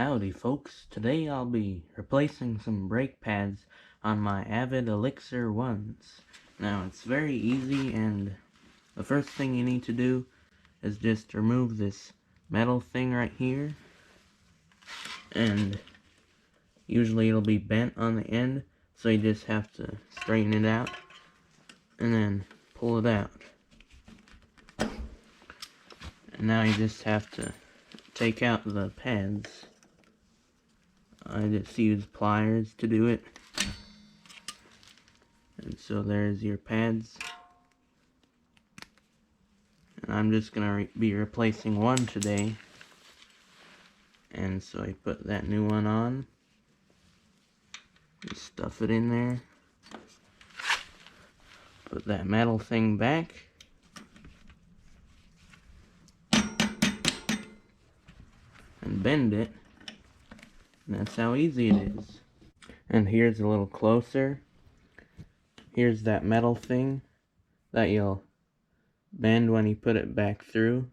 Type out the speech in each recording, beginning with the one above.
Howdy folks, today I'll be replacing some brake pads on my Avid Elixir 1s. Now it's very easy, and the first thing you need to do is just remove this metal thing right here, and usually it'll be bent on the end, so you just have to straighten it out and then pull it out. And now you just have to take out the pads. I just use pliers to do it. And so there's your pads. And I'm just going to be replacing one today. And so I put that new one on. Just stuff it in there. Put that metal thing back. And bend it. And that's how easy it is. And here's a little closer. Here's that metal thing that you'll bend when you put it back through.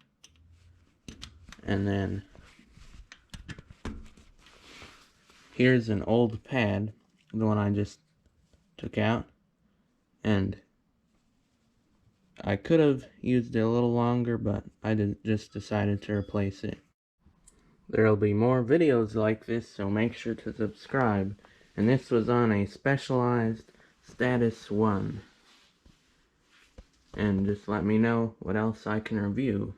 And then here's an old pad, the one I just took out. And I could have used it a little longer, but I just decided to replace it. There'll be more videos like this, so make sure to subscribe. And this was on a specialized status 1. And just let me know what else I can review.